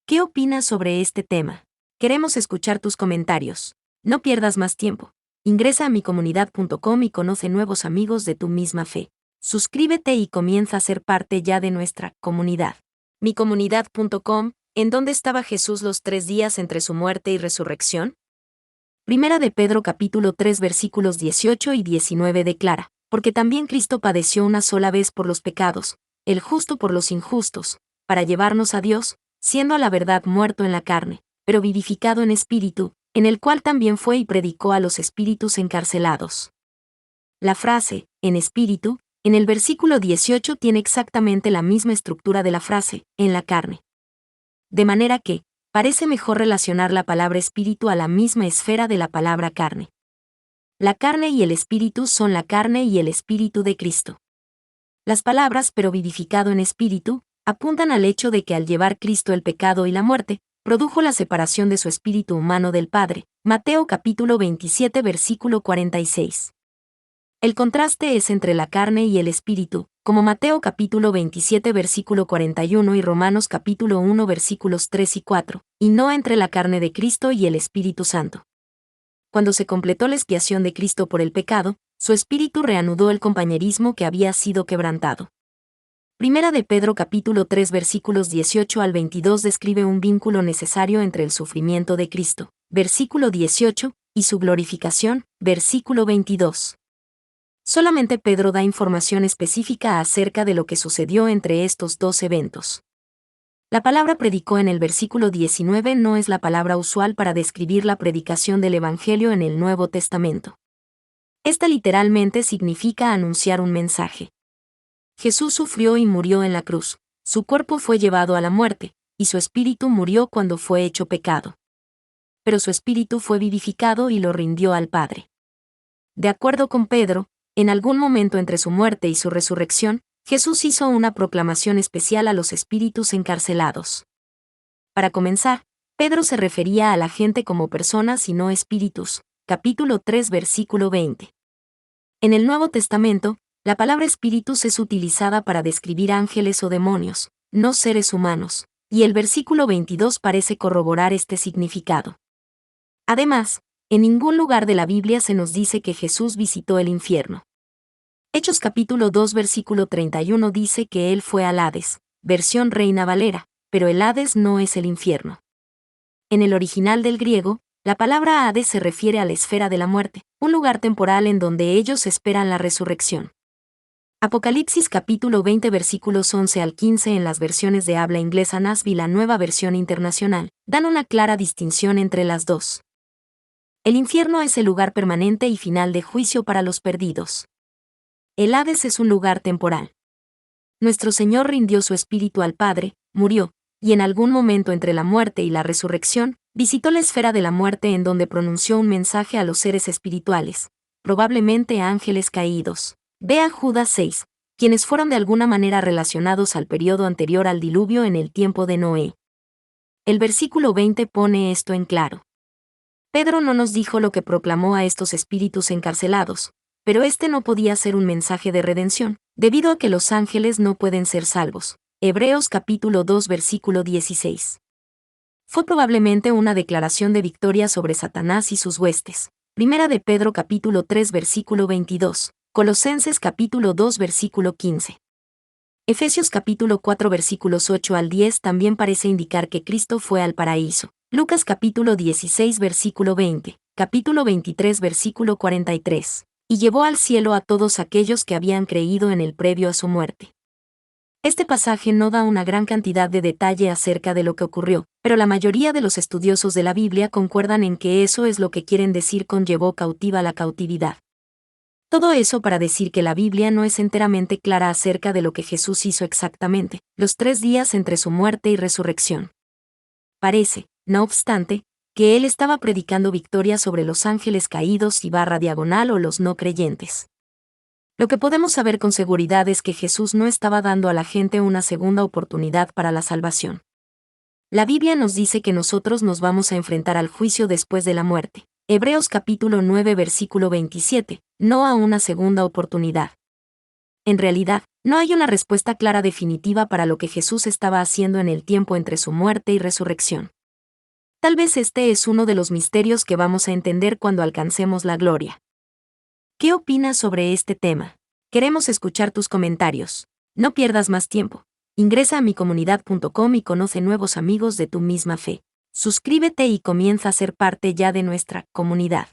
¿Qué opinas sobre este tema? Queremos escuchar tus comentarios. No pierdas más tiempo. Ingresa a micomunidad.com y conoce nuevos amigos de tu misma fe. Suscríbete y comienza a ser parte ya de nuestra comunidad. Micomunidad.com, ¿en dónde estaba Jesús los 3 días entre su muerte y resurrección? Primera de Pedro capítulo 3 versículos 18 y 19 declara, porque también Cristo padeció una sola vez por los pecados, el justo por los injustos, para llevarnos a Dios, siendo a la verdad muerto en la carne, pero vivificado en espíritu, en el cual también fue y predicó a los espíritus encarcelados. La frase, en espíritu, en el versículo 18 tiene exactamente la misma estructura de la frase, en la carne. De manera que, parece mejor relacionar la palabra espíritu a la misma esfera de la palabra carne. La carne y el espíritu son la carne y el espíritu de Cristo. Las palabras pero vivificado en espíritu apuntan al hecho de que al llevar Cristo el pecado y la muerte, produjo la separación de su espíritu humano del Padre. Mateo capítulo 27 versículo 46. El contraste es entre la carne y el espíritu, como Mateo capítulo 27 versículo 41 y Romanos capítulo 1 versículos 3 y 4, y no entre la carne de Cristo y el Espíritu Santo. Cuando se completó la expiación de Cristo por el pecado, su espíritu reanudó el compañerismo que había sido quebrantado. Primera de Pedro capítulo 3 versículos 18 al 22 describe un vínculo necesario entre el sufrimiento de Cristo, versículo 18, y su glorificación, versículo 22. Solamente Pedro da información específica acerca de lo que sucedió entre estos dos eventos. La palabra predicó en el versículo 19 no es la palabra usual para describir la predicación del Evangelio en el Nuevo Testamento. Esta literalmente significa anunciar un mensaje. Jesús sufrió y murió en la cruz, su cuerpo fue llevado a la muerte, y su espíritu murió cuando fue hecho pecado. Pero su espíritu fue vivificado y lo rindió al Padre. De acuerdo con Pedro, en algún momento entre su muerte y su resurrección, Jesús hizo una proclamación especial a los espíritus encarcelados. Para comenzar, Pedro se refería a la gente como personas y no espíritus, capítulo 3 versículo 20. En el Nuevo Testamento, la palabra espíritus es utilizada para describir ángeles o demonios, no seres humanos, y el versículo 22 parece corroborar este significado. Además, en ningún lugar de la Biblia se nos dice que Jesús visitó el infierno. Hechos capítulo 2 versículo 31 dice que él fue al Hades, versión Reina Valera, pero el Hades no es el infierno. En el original del griego, la palabra Hades se refiere a la esfera de la muerte, un lugar temporal en donde ellos esperan la resurrección. Apocalipsis capítulo 20 versículos 11 al 15 en las versiones de habla inglesa NASB y la Nueva Versión Internacional, dan una clara distinción entre las dos. El infierno es el lugar permanente y final de juicio para los perdidos. El Hades es un lugar temporal. Nuestro Señor rindió su espíritu al Padre, murió, y en algún momento entre la muerte y la resurrección, visitó la esfera de la muerte en donde pronunció un mensaje a los seres espirituales, probablemente ángeles caídos. Ve a Judas 6, quienes fueron de alguna manera relacionados al periodo anterior al diluvio en el tiempo de Noé. El versículo 20 pone esto en claro. Pedro no nos dijo lo que proclamó a estos espíritus encarcelados, pero este no podía ser un mensaje de redención, debido a que los ángeles no pueden ser salvos. Hebreos capítulo 2 versículo 16. Fue probablemente una declaración de victoria sobre Satanás y sus huestes. Primera de Pedro capítulo 3 versículo 22. Colosenses capítulo 2 versículo 15. Efesios capítulo 4 versículos 8 al 10 también parece indicar que Cristo fue al paraíso. Lucas capítulo 16 versículo 20, capítulo 23 versículo 43, y llevó al cielo a todos aquellos que habían creído en él previo a su muerte. Este pasaje no da una gran cantidad de detalle acerca de lo que ocurrió, pero la mayoría de los estudiosos de la Biblia concuerdan en que eso es lo que quieren decir con llevó cautiva la cautividad. Todo eso para decir que la Biblia no es enteramente clara acerca de lo que Jesús hizo exactamente, los 3 días entre su muerte y resurrección. Parece, no obstante, que él estaba predicando victoria sobre los ángeles caídos y / o los no creyentes. Lo que podemos saber con seguridad es que Jesús no estaba dando a la gente una segunda oportunidad para la salvación. La Biblia nos dice que nosotros nos vamos a enfrentar al juicio después de la muerte. Hebreos capítulo 9 versículo 27, no a una segunda oportunidad. En realidad, No hay una respuesta clara definitiva para lo que Jesús estaba haciendo en el tiempo entre su muerte y resurrección. Tal vez este es uno de los misterios que vamos a entender cuando alcancemos la gloria. ¿Qué opinas sobre este tema? Queremos escuchar tus comentarios. No pierdas más tiempo. Ingresa a micomunidad.com y conoce nuevos amigos de tu misma fe. Suscríbete y comienza a ser parte ya de nuestra comunidad.